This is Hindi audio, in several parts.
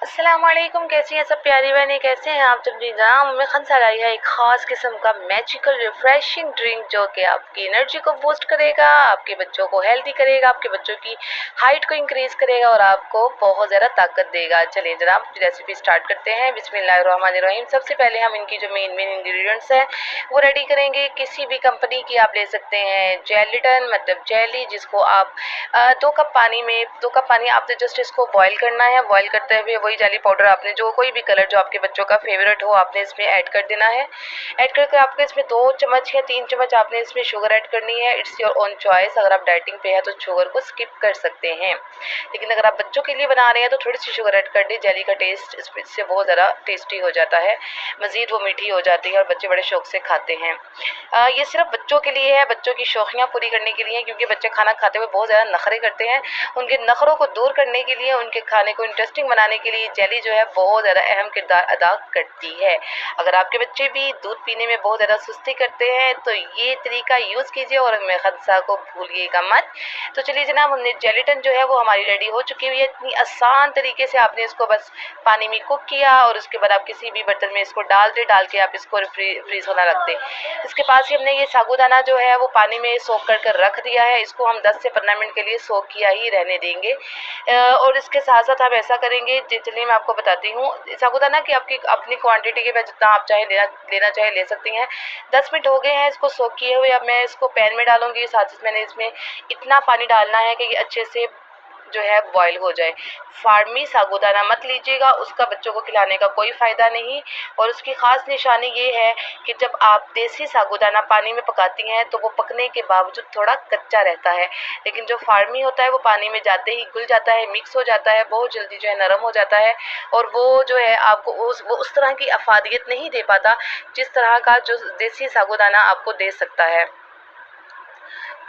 अस्सलामुअलैकुम, कैसी हैं सब प्यारी बहनें, कैसे हैं आप सब जी जनाब। हमें खंसार आई है एक ख़ास किस्म का मैजिकल रिफ्रेशिंग ड्रिंक जो कि आपकी एनर्जी को बूस्ट करेगा, आपके बच्चों को हेल्दी करेगा, आपके बच्चों की हाइट को इंक्रीज़ करेगा और आपको बहुत ज़्यादा ताकत देगा। चलिए जनाब रेसिपी स्टार्ट करते हैं। बिस्मिल्लाहिर्रहमानिर्रहीम। सबसे पहले हम इनकी जो मेन इंग्रेडिएंट्स हैं वो रेडी करेंगे। किसी भी कंपनी की आप ले सकते हैं जेलिटन, मतलब जेली, जिसको आप 2 कप पानी आपने जस्ट इसको बॉईल करना है। बॉईल करते हुए वही जेली पाउडर आपने जो कोई भी कलर जो आपके बच्चों का फेवरेट हो आपने इसमें ऐड कर देना है। ऐड करके आपको इसमें 2 चम्मच या 3 चम्मच आपने इसमें शुगर ऐड करनी है। It's your own choice. अगर आप डाइटिंग पे है तो शुगर को स्किप कर सकते हैं, लेकिन अगर आप बच्चों के लिए बना रहे हैं तो थोड़ी सी शुगर ऐड कर दें। जेली का टेस्ट इससे बहुत ज़्यादा टेस्टी हो जाता है, मज़ीद वो मीठी हो जाती है और बच्चे बड़े शौक से खाते हैं। ये सिर्फ बच्चों के लिए है, बच्चों की शौकियाँ पूरी करने के लिए है, क्योंकि बच्चे खाना खाते हुए बहुत ज़्यादा नखरे करते हैं। उनके नखरों को दूर करने के लिए, उनके खाने को इंटरेस्टिंग बनाने के लिए जेली जो है बहुत ज़्यादा अहम किरदार अदा करती है। अगर आपके बच्चे भी दूध पीने में बहुत ज़्यादा सुस्ती करते हैं तो ये तरीका यूज़ कीजिए और मेखदसा को भूलिएगा मत। तो चलिए जनाब, हमने जेलिटन जो है वो हमारी रेडी हो चुकी हुई है। इतनी आसान तरीके से आपने इसको बस पानी में कुक किया और उसके बाद आप किसी भी बर्तन में इसको डाल के आप इसको फ्रीज होना रख दें। इसके पास ही हमने ये साबूदाना जो है वो पानी में सोख कर रख दिया है। इसको हम 10 से 15 मिनट के लिए सोख किया ही रहने देंगे। और इसके साथ साथ हम ऐसा करेंगे, चलिए मैं आपको बताती हूँ। साबूदाना की आपकी अपनी क्वांटिटी के बाद जितना आप चाहे लेना चाहे ले सकती हैं। 10 मिनट हो गए हैं इसको सोख किए हुए। अब मैं इसको पैन में डालूंगी। साथ ही मैंने इसमें इतना पानी डालना है कि ये अच्छे से जो है बॉयल हो जाए। फार्मी साबूदाना मत लीजिएगा, उसका बच्चों को खिलाने का कोई फ़ायदा नहीं। और उसकी ख़ास निशानी ये है कि जब आप देसी साबूदाना पानी में पकाती हैं तो वो पकने के बावजूद थोड़ा कच्चा रहता है, लेकिन जो फार्मी होता है वो पानी में जाते ही घुल जाता है, मिक्स हो जाता है, बहुत जल्दी जो है नरम हो जाता है। और वो जो है आपको उस तरह की अफादियत नहीं दे पाता जिस तरह का जो देसी साबूदाना आपको दे सकता है।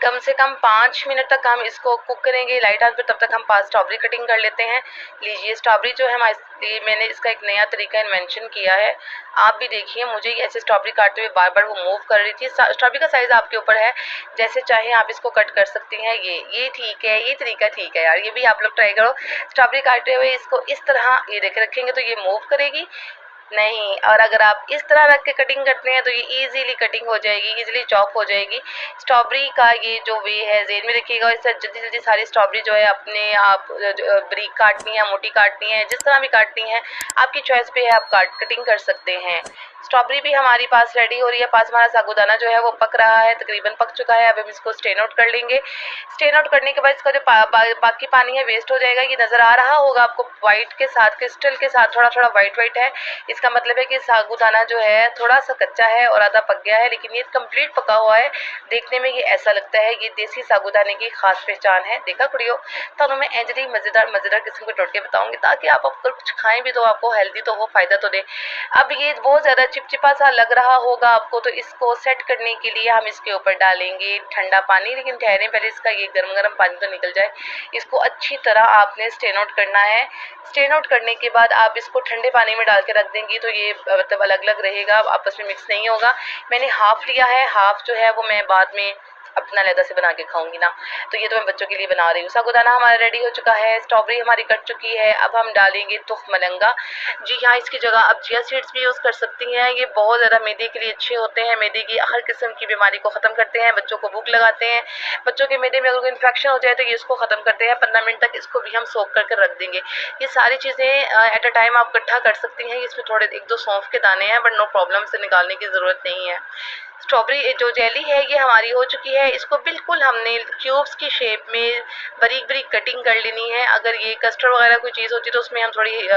कम से कम 5 मिनट तक हम इसको कुक करेंगे लाइट आंच पर। तब तक हम 5 स्ट्रॉबेरी कटिंग कर लेते हैं। लीजिए स्ट्रॉबेरी जो है मैंने इसका एक नया तरीका इन्वेंशन किया है। आप भी देखिए, मुझे ऐसे स्ट्रॉबेरी काटते हुए बार बार वो मूव कर रही थी। स्ट्रॉबेरी का साइज़ आपके ऊपर है, जैसे चाहे आप इसको कट कर सकती हैं। ये ठीक है, ये तरीका ठीक है यार, ये भी आप लोग ट्राई करो। स्ट्रॉबेरी काटते हुए इसको इस तरह ये देख रखेंगे तो ये मूव करेगी नहीं, और अगर आप इस तरह रख के कटिंग करते हैं तो ये इजीली कटिंग हो जाएगी, इजीली चॉप हो जाएगी। स्ट्रॉबेरी का ये जो वे है ज़हन में रखिएगा। इससे जल्दी जल्दी सारी स्ट्रॉबेरी जो है अपने आप बारीक काटनी है, मोटी काटनी है, जिस तरह भी काटनी है आपकी चॉइस पे है, आप कटिंग कर सकते हैं। स्ट्रॉबेरी भी हमारी पास रेडी हो रही है। पास हमारा साबूदाना जो है वो पक रहा है, तकरीबन पक चुका है। अब हम इसको स्ट्रेन आउट कर लेंगे। स्ट्रेन आउट करने के बाद इसका जो बाकी पानी है वेस्ट हो जाएगा। ये नज़र आ रहा होगा आपको वाइट के साथ, क्रिस्टल के साथ थोड़ा थोड़ा वाइट है। इसका मतलब है कि साबूदाना जो है थोड़ा सा कच्चा है और आधा पक गया है, लेकिन ये कंप्लीट पका हुआ है। देखने में ये ऐसा लगता है। ये देसी साबूदाने की खास पहचान है। देखा कुड़ियो, तो मैं एंजली मज़ेदार किस्म के टोटके बताऊंगी ताकि आप अगर कुछ खाएं भी तो आपको हेल्दी तो हो, फ़ायदा तो दे। अब ये बहुत ज़्यादा चिपचिपा सा लग रहा होगा आपको, तो इसको सेट करने के लिए हम इसके ऊपर डालेंगे ठंडा पानी। लेकिन ठहरें, पहले इसका ये गर्म पानी तो निकल जाए। इसको अच्छी तरह आपने स्ट्रेन आउट करना है। स्ट्रेन आउट करने के बाद आप इसको ठंडे पानी में डाल के रख देंगी तो ये मतलब अलग अलग रहेगा, आपस में मिक्स नहीं होगा। मैंने हाफ़ लिया है, हाफ़ जो है वो मैं बाद में अपना अलग से बना के खाऊंगी ना। तो ये तो मैं बच्चों के लिए बना रही हूँ। साबूदाना हमारा रेडी हो चुका है, स्ट्रॉबेरी हमारी कट चुकी है। अब हम डालेंगे तुख मलंगा। जी हाँ, इसकी जगह आप चिया सीड्स भी यूज़ कर सकती हैं। ये बहुत ज़्यादा मैदे के लिए अच्छे होते हैं, मैदे की हर किस्म की बीमारी को ख़त्म करते हैं, बच्चों को भूख लगाते हैं। बच्चों के मैदे में अगर कोई इन्फेक्शन हो जाए तो ये इसको ख़त्म करते हैं। 15 मिनट तक इसको भी हम सोख कर रख देंगे। ये सारी चीज़ें एट अ टाइम आप इकट्ठा कर सकती हैं। इसमें थोड़े 1-2 सौंफ के दाने हैं, बट नो प्रॉब्लम, से निकालने की ज़रूरत नहीं है। स्ट्रॉबेरी जो जेली है ये हमारी हो चुकी है। इसको बिल्कुल हमने क्यूब्स की शेप में बारीक बारीक कटिंग कर लेनी है। अगर ये कस्टर्ड वगैरह कोई चीज़ होती तो उसमें हम थोड़ी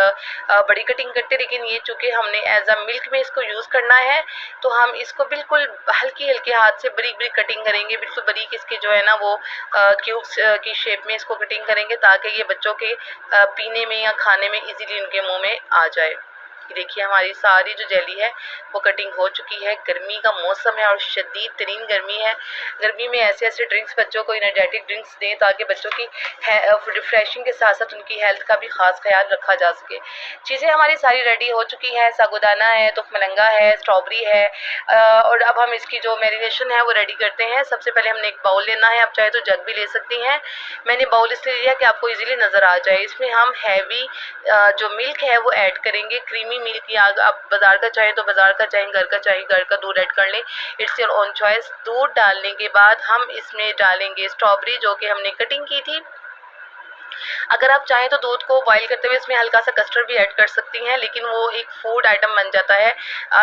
बड़ी कटिंग करते, लेकिन ये चूँकि हमने एज अ मिल्क में इसको यूज़ करना है तो हम इसको बिल्कुल हल्की हल्के हाथ से बारीक बारीक कटिंग करेंगे। बिल्कुल बारीक इसके जो है ना वो क्यूब्स की शेप में इसको कटिंग करेंगे ताकि ये बच्चों के पीने में या खाने में ईजीली उनके मुँह में आ जाए। ये देखिए हमारी सारी जो जेली है वो कटिंग हो चुकी है। गर्मी का मौसम है और शदीद तरीन गर्मी है। गर्मी में ऐसे ऐसे ड्रिंक्स बच्चों को एनर्जेटिक ड्रिंक्स दें ताकि बच्चों की रिफ्रेशिंग के साथ साथ उनकी हेल्थ का भी खास ख्याल रखा जा सके। चीज़ें हमारी सारी रेडी हो चुकी है। साबूदाना है, तुखमलंगा है, स्ट्रॉबेरी है, और अब हम इसकी जो मैरिनेशन है वो रेडी करते हैं। सबसे पहले हमने एक बाउल लेना है, आप चाहे तो जग भी ले सकती हैं। मैंने बाउल इसलिए लिया कि आपको इजीली नज़र आ जाए। इसमें हम हैवी जो मिल्क है वो ऐड करेंगे, क्रीमी मिल्क, या आप बाज़ार का चाहें तो बाज़ार का, चाहें घर का, चाहे घर का दूध ऐड कर लें, इट्स योर ओन चॉइस। दूध डालने के बाद हम इसमें डालेंगे स्ट्रॉबेरी जो कि हमने कटिंग की थी। अगर आप चाहें तो दूध को बॉईल करते हुए इसमें हल्का सा कस्टर्ड भी ऐड कर सकती हैं, लेकिन वो एक फूड आइटम बन जाता है,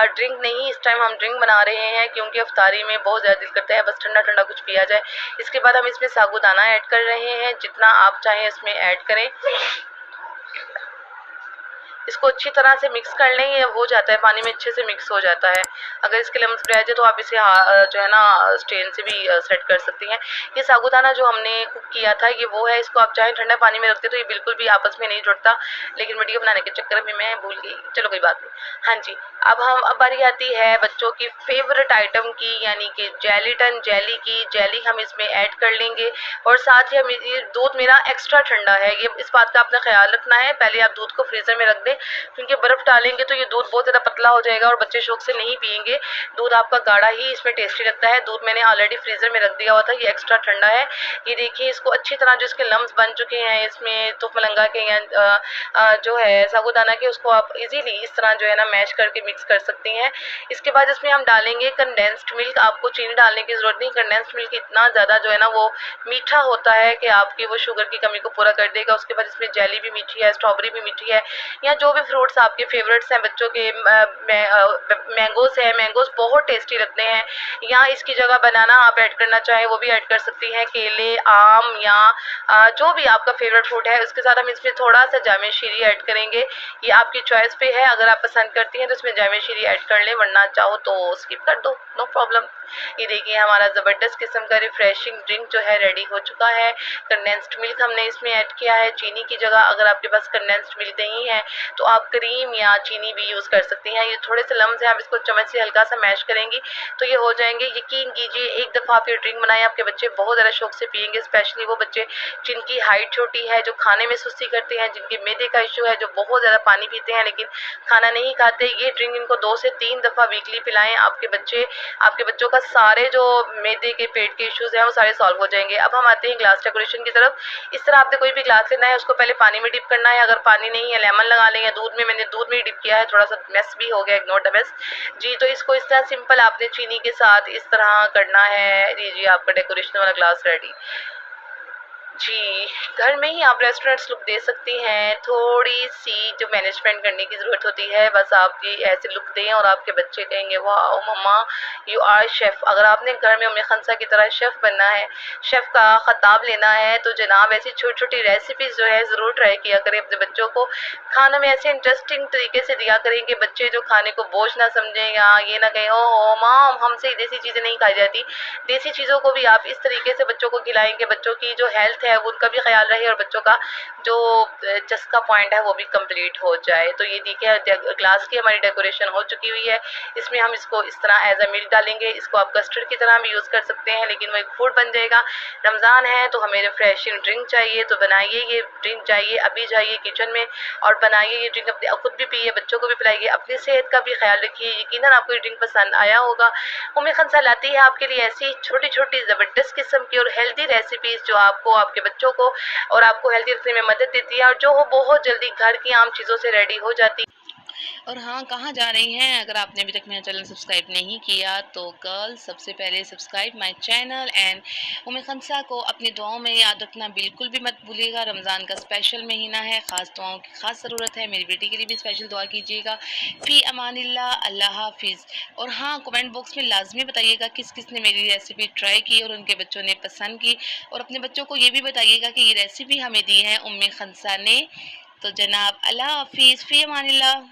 ड्रिंक नहीं। इस टाइम हम ड्रिंक बना रहे हैं क्योंकि अफ्तारी में बहुत ज़्यादा दिल करता है बस ठंडा ठंडा कुछ पिया जाए। इसके बाद हम इसमें साबूदाना ऐड कर रहे हैं, जितना आप चाहें इसमें ऐड करें। इसको अच्छी तरह से मिक्स कर लें, ये हो जाता है पानी में अच्छे से मिक्स हो जाता है। अगर इसके लम्स रह जाए तो आप इसे जो है ना स्टेन से भी सेट कर सकती हैं। ये साबूदाना जो हमने कुक किया था ये वो है, इसको आप चाहें ठंडे पानी में रखते तो ये बिल्कुल भी आपस में नहीं जुड़ता, लेकिन वीडियो बनाने के चक्कर में मैं भूल गई, चलो कोई बात नहीं। हाँ जी, अब बारी आती है बच्चों की फेवरेट आइटम की, यानी कि जेलीटन जेली की। जेली हम इसमें ऐड कर लेंगे और साथ ही हम ये दूध मेरा एक्स्ट्रा ठंडा है, ये इस बात का आपने ख्याल रखना है। पहले आप दूध को फ्रीज़र में रख दें क्योंकि बर्फ़ डालेंगे तो ये दूध बहुत ज़्यादा पतला हो जाएगा और बच्चे शौक से नहीं पिएंगे। दूध आपका गाढ़ा ही इसमें टेस्टी लगता है। दूध मैंने ऑलरेडी फ्रीज़र में रख दिया हुआ था, ये एक्स्ट्रा ठंडा है। ये देखिए इसको अच्छी तरह जो इसके लम्स बन चुके हैं इसमें तुखमलंगा के या जो है साबूदाना के, उसको आप इजीली इस तरह जो है ना मैश करके मिक्स कर सकती हैं। इसके बाद इसमें हम डालेंगे कंडेंस्ड मिल्क। आपको चीनी डालने की ज़रूरत नहीं, कंडेंस्ड मिल्क इतना ज़्यादा जो है ना वो मीठा होता है कि आपकी वो शुगर की कमी को पूरा कर देगा। उसके बाद इसमें जेली भी मीठी है, स्ट्रॉबेरी भी मीठी है, या जो भी फ्रूट्स आपके फेवरेट्स हैं बच्चों के, मैंगोज़ है, मैंगोज़ बहुत टेस्टी लगते हैं। या इसकी जगह बनाना आप ऐड करना चाहें वो भी ऐड कर सकती हैं, केले, आम, या जो भी आपका फेवरेट फ्रूट है। उसके साथ हम इसमें थोड़ा सा जामे शीरी ऐड करेंगे, ये आपकी चॉइस पे है। अगर आप पसंद करती हैं तो इसमें जामे शीरी ऐड कर लें, वरना चाहो तो स्किप कर दो, नो प्रॉब्लम। ये देखिए हमारा ज़बरदस्त किस्म का रिफ्रेशिंग ड्रिंक जो है रेडी हो चुका है। कंडेंस्ड मिल्क हमने इसमें ऐड किया है चीनी की जगह। अगर आपके पास कंडेंस्ड मिल्क नहीं है तो आप क्रीम या चीनी भी यूज़ कर सकती हैं। ये थोड़े से लम्स हैं, आप इसको चम्मच से हल्का सा मैश करेंगी तो ये हो जाएंगे। यकीन कीजिए एक दफ़ा आप ये ड्रिंक बनाएं, आपके बच्चे बहुत ज़्यादा शौक से पिएंगे, स्पेशली वो बच्चे जिनकी हाइट छोटी है, जो खाने में सुस्ती करते हैं, जिनके मैदे का इशू है, जो बहुत ज़्यादा पानी पीते हैं लेकिन खाना नहीं खाते। ये ड्रिंक इनको 2 से 3 दफ़ा वीकली पिलाएं, आपके बच्चों का सारे जो मैदे के पेट के इश्यूज़ हैं वो सारे सॉल्व हो जाएंगे। अब हम आते हैं ग्लास डेकोरेशन की तरफ। इस तरह आपने कोई भी ग्लास लेना है, उसको पहले पानी में डिप करना है। अगर पानी नहीं है लेमन लगा लें, या दूध में, मैंने दूध में ही डिप किया है, थोड़ा सा मेस भी हो गया, इग्नोर द मेस जी। तो इसको इस तरह सिंपल आपने चीनी के साथ इस तरह करना है। जी आपका डेकोरेशन वाला ग्लास रेडी। जी, घर में ही आप रेस्टोरेंट्स लुक दे सकती हैं। थोड़ी-सी जो मैनेजमेंट करने की ज़रूरत होती है, बस आप ये ऐसे लुक दें और आपके बच्चे कहेंगे wow mama you are chef. अगर आपने घर में उम्मे खंसा की तरह शेफ़ बनना है, शेफ़ का खिताब लेना है, तो जनाब ऐसी छोटी-छोटी रेसिपीज़ जो है ज़रूर ट्राई किया करें। अपने बच्चों को खाना में ऐसे इंटरेस्टिंग तरीके से दिया करें कि बच्चे जो खाने को बोझ ना समझें, या ये ना कहें ओह माम हमसे देसी चीज़ें नहीं खाई जाती। देसी चीज़ों को भी आप इस तरीके से बच्चों को खिलाएँ कि बच्चों की जो हेल्थ है वो उनका भी ख्याल रहे और बच्चों का जो चस्का पॉइंट है वो भी कंप्लीट हो जाए। तो ये देखिए ग्लास की हमारी डेकोरेशन हो चुकी हुई है। इसमें हम इसको इस तरह एज अ मिल्क डालेंगे। इसको आप कस्टर्ड की तरह भी यूज़ कर सकते हैं, लेकिन वो एक फूड बन जाएगा। रमज़ान है तो हमें रिफ्रेशिंग ड्रिंक चाहिए, तो बनाइए ये ड्रिंक, चाहिए अभी जाइए किचन में और बनाइए ये ड्रिंक, अपने खुद भी पिए, बच्चों को भी पिलाइए, अपनी सेहत का भी ख्याल रखिए। यकीनन आपको ये ड्रिंक पसंद आया होगा। उम्मे खंसा लाती है आपके लिए ऐसी छोटी छोटी ज़बरदस्त किस्म की और हेल्दी रेसिपीज़ जो आपको, आपके बच्चों को और आपको हेल्दी रखने में मदद देती है, और जो हो बहुत जल्दी घर की आम चीज़ों से रेडी हो जाती है। और हाँ, कहाँ जा रही हैं? अगर आपने अभी तक मेरा चैनल सब्सक्राइब नहीं किया तो गर्ल्स सबसे पहले सब्सक्राइब माय चैनल एंड उम्मे खंसा को अपनी दुआओं में याद रखना बिल्कुल भी मत भूलिएगा। रमज़ान का स्पेशल महीना है, ख़ास दुआओं की ख़ास ज़रूरत है। मेरी बेटी के लिए भी स्पेशल दुआ कीजिएगा। फ़ी अमानिल्लाह, अल्लाह हाफिज़। और हाँ, कमेंट बॉक्स में लाजमी बताइएगा किस किस ने मेरी रेसिपी ट्राई की और उनके बच्चों ने पसंद की, और अपने बच्चों को ये भी बताइएगा कि ये रेसिपी हमें दी है उम्मे खंसा ने। तो जनाब अल्लाह हाफिज़, फ़ी अमानिल्लाह।